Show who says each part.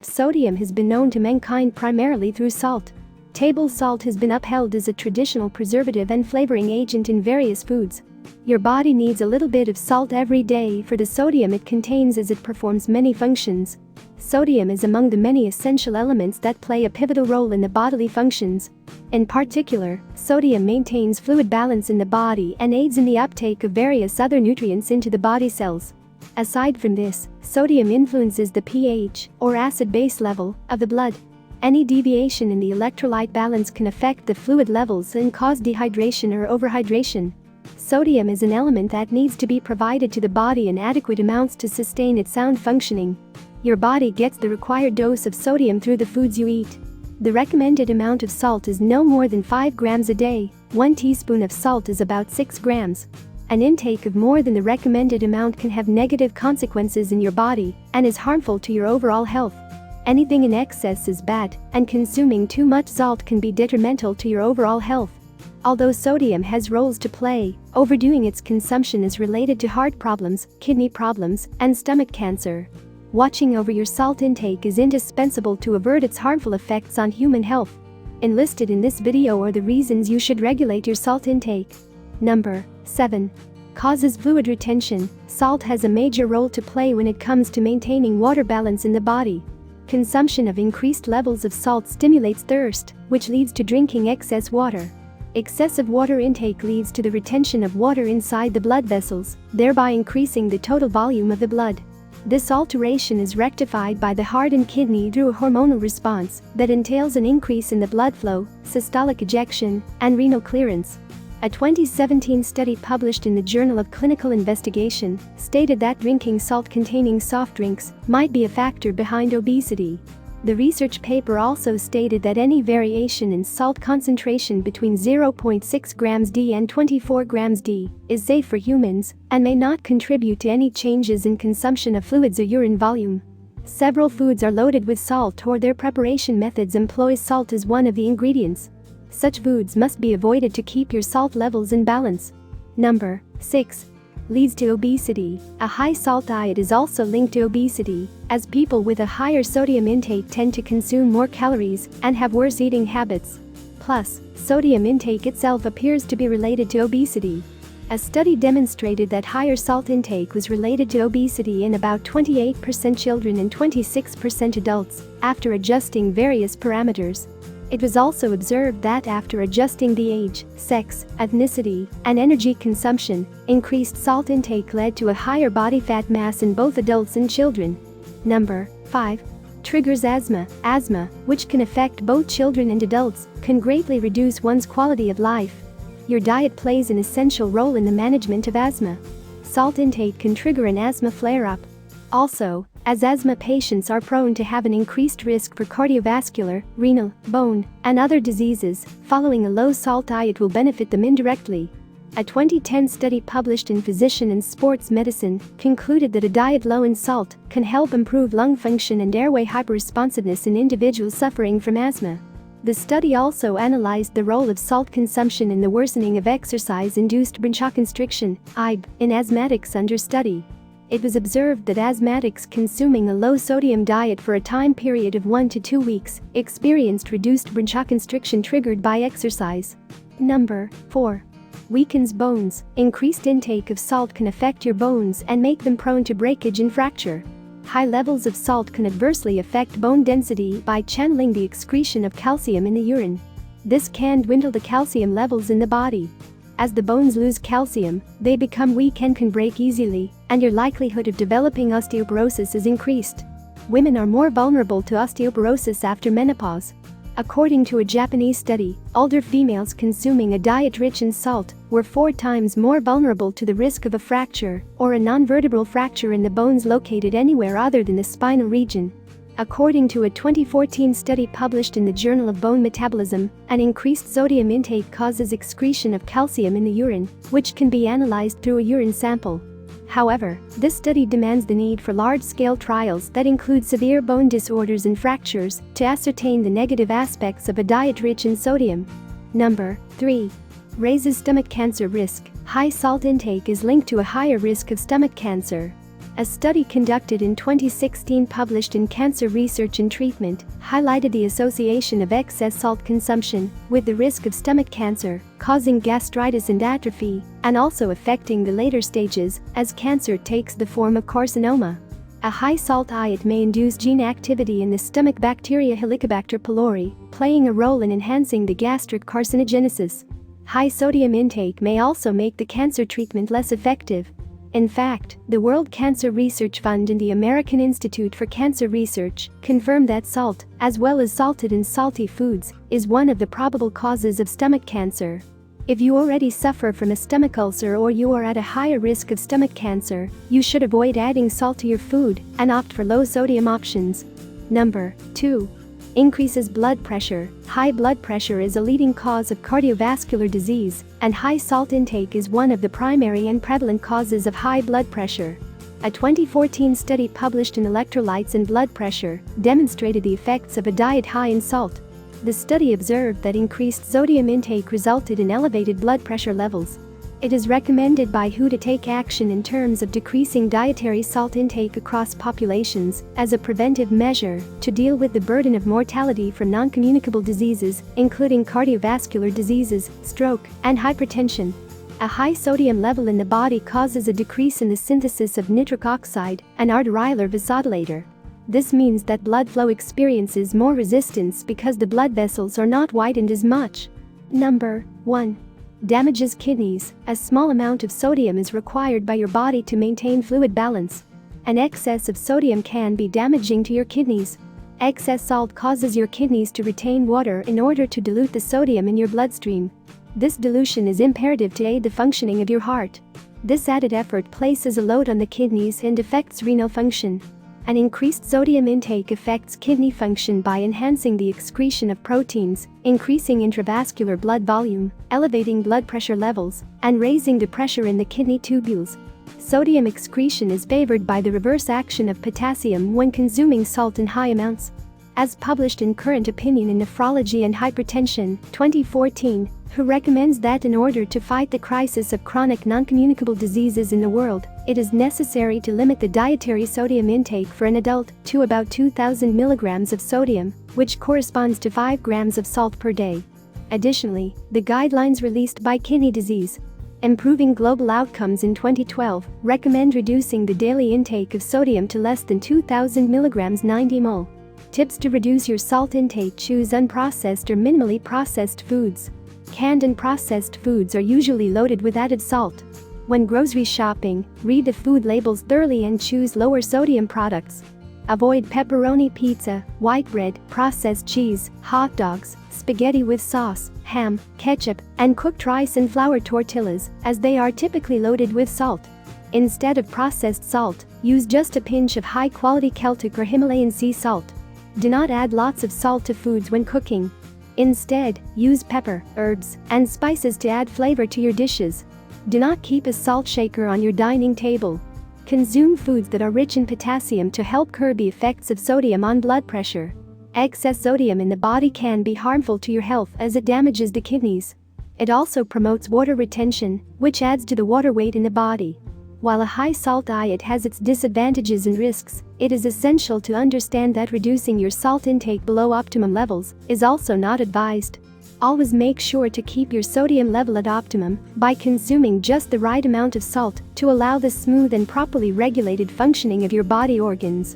Speaker 1: Sodium has been known to mankind primarily through salt. Table salt has been upheld as a traditional preservative and flavoring agent in various foods. Your body needs a little bit of salt every day for the sodium it contains as it performs many functions. Sodium is among the many essential elements that play a pivotal role in the bodily functions. In particular, sodium maintains fluid balance in the body and aids in the uptake of various other nutrients into the body cells. Aside from this, sodium influences the pH, or acid-base level, of the blood. Any deviation in the electrolyte balance can affect the fluid levels and cause dehydration or overhydration. Sodium is an element that needs to be provided to the body in adequate amounts to sustain its sound functioning. Your body gets the required dose of sodium through the foods you eat. The recommended amount of salt is no more than 5 grams a day. 1 teaspoon of salt is about 6 grams. An intake of more than the recommended amount can have negative consequences in your body and is harmful to your overall health. Anything in excess is bad, and consuming too much salt can be detrimental to your overall health. Although sodium has roles to play, overdoing its consumption is related to heart problems, kidney problems, and stomach cancer. Watching over your salt intake is indispensable to avert its harmful effects on human health. Enlisted in this video are the reasons you should regulate your salt intake. Number 7. Causes fluid retention. Salt has a major role to play when it comes to maintaining water balance in the body. Consumption of increased levels of salt stimulates thirst, which leads to drinking excess water. Excessive water intake leads to the retention of water inside the blood vessels, thereby increasing the total volume of the blood. This alteration is rectified by the heart and kidney through a hormonal response that entails an increase in the blood flow, systolic ejection, and renal clearance. A 2017 study published in the Journal of Clinical Investigation stated that drinking salt-containing soft drinks might be a factor behind obesity. The research paper also stated that any variation in salt concentration between 0.6 grams d and 24 grams d is safe for humans and may not contribute to any changes in consumption of fluids or urine volume. Several foods are loaded with salt or their preparation methods employ salt as one of the ingredients. Such foods must be avoided to keep your salt levels in balance. Number 6. Leads to obesity. A high salt diet is also linked to obesity, as people with a higher sodium intake tend to consume more calories and have worse eating habits. Plus, sodium intake itself appears to be related to obesity. A study demonstrated that higher salt intake was related to obesity in about 28% children and 26% adults, after adjusting various parameters. It was also observed that after adjusting the age, sex, ethnicity, and energy consumption, increased salt intake led to a higher body fat mass in both adults and children. Number 5. Triggers asthma. Asthma, which can affect both children and adults, can greatly reduce one's quality of life. Your diet plays an essential role in the management of asthma. Salt intake can trigger an asthma flare-up. Also, as asthma patients are prone to have an increased risk for cardiovascular, renal, bone, and other diseases, following a low-salt diet will benefit them indirectly. A 2010 study published in Physician and Sports Medicine concluded that a diet low in salt can help improve lung function and airway hyperresponsiveness in individuals suffering from asthma. The study also analyzed the role of salt consumption in the worsening of exercise-induced bronchoconstriction, IBD, in asthmatics under study. It was observed that asthmatics consuming a low-sodium diet for a time period of 1 to 2 weeks experienced reduced bronchoconstriction triggered by exercise. Number 4. Weakens bones. Increased intake of salt can affect your bones and make them prone to breakage and fracture. High levels of salt can adversely affect bone density by channeling the excretion of calcium in the urine. This can dwindle the calcium levels in the body. As the bones lose calcium, they become weak and can break easily, and your likelihood of developing osteoporosis is increased. Women are more vulnerable to osteoporosis after menopause. According to a Japanese study, older females consuming a diet rich in salt were 4 times more vulnerable to the risk of a fracture or a non-vertebral fracture in the bones located anywhere other than the spinal region. According to a 2014 study published in the Journal of Bone Metabolism, an increased sodium intake causes excretion of calcium in the urine, which can be analyzed through a urine sample. However, this study demands the need for large-scale trials that include severe bone disorders and fractures to ascertain the negative aspects of a diet rich in sodium. Number 3. Raises stomach cancer risk. High salt intake is linked to a higher risk of stomach cancer. A study conducted in 2016 published in Cancer Research and Treatment highlighted the association of excess salt consumption with the risk of stomach cancer, causing gastritis and atrophy, and also affecting the later stages as cancer takes the form of carcinoma. A high salt diet may induce gene activity in the stomach bacteria Helicobacter pylori, playing a role in enhancing the gastric carcinogenesis. High sodium intake may also make the cancer treatment less effective. In fact, the World Cancer Research Fund and the American Institute for Cancer Research confirmed that salt, as well as salted and salty foods, is one of the probable causes of stomach cancer. If you already suffer from a stomach ulcer or you are at a higher risk of stomach cancer, you should avoid adding salt to your food and opt for low-sodium options. Number 2. Increases blood pressure. High blood pressure is a leading cause of cardiovascular disease, and high salt intake is one of the primary and prevalent causes of high blood pressure. A 2014 study published in Electrolytes and Blood Pressure demonstrated the effects of a diet high in salt. The study observed that increased sodium intake resulted in elevated blood pressure levels. It is recommended by WHO to take action in terms of decreasing dietary salt intake across populations as a preventive measure to deal with the burden of mortality from non-communicable diseases, including cardiovascular diseases, stroke, and hypertension. A high sodium level in the body causes a decrease in the synthesis of nitric oxide, an arteriolar vasodilator. This means that blood flow experiences more resistance because the blood vessels are not widened as much. Number 1. Damages kidneys. A small amount of sodium is required by your body to maintain fluid balance. An excess of sodium can be damaging to your kidneys. Excess salt causes your kidneys to retain water in order to dilute the sodium in your bloodstream. This dilution is imperative to aid the functioning of your heart. This added effort places a load on the kidneys and affects renal function. An increased sodium intake affects kidney function by enhancing the excretion of proteins, increasing intravascular blood volume, elevating blood pressure levels, and raising the pressure in the kidney tubules. Sodium excretion is favored by the reverse action of potassium when consuming salt in high amounts. As published in Current Opinion in Nephrology and Hypertension, 2014, WHO recommends that in order to fight the crisis of chronic non-communicable diseases in the world, it is necessary to limit the dietary sodium intake for an adult to about 2,000 milligrams of sodium, which corresponds to 5 grams of salt per day. Additionally, the guidelines released by Kidney Disease Improving Global Outcomes in 2012 recommend reducing the daily intake of sodium to less than 2,000 milligrams 90 mol. Tips to reduce your salt intake: choose unprocessed or minimally processed foods. Canned and processed foods are usually loaded with added salt. When grocery shopping, read the food labels thoroughly and choose lower sodium products. Avoid pepperoni pizza, white bread, processed cheese, hot dogs, spaghetti with sauce, ham, ketchup, and cooked rice and flour tortillas, as they are typically loaded with salt. Instead of processed salt, use just a pinch of high-quality Celtic or Himalayan sea salt. Do not add lots of salt to foods when cooking. Instead, use pepper, herbs, and spices to add flavor to your dishes. Do not keep a salt shaker on your dining table. Consume foods that are rich in potassium to help curb the effects of sodium on blood pressure. Excess sodium in the body can be harmful to your health as it damages the kidneys. It also promotes water retention, which adds to the water weight in the body. While a high salt diet has its disadvantages and risks, it is essential to understand that reducing your salt intake below optimum levels is also not advised. Always make sure to keep your sodium level at optimum by consuming just the right amount of salt to allow the smooth and properly regulated functioning of your body organs.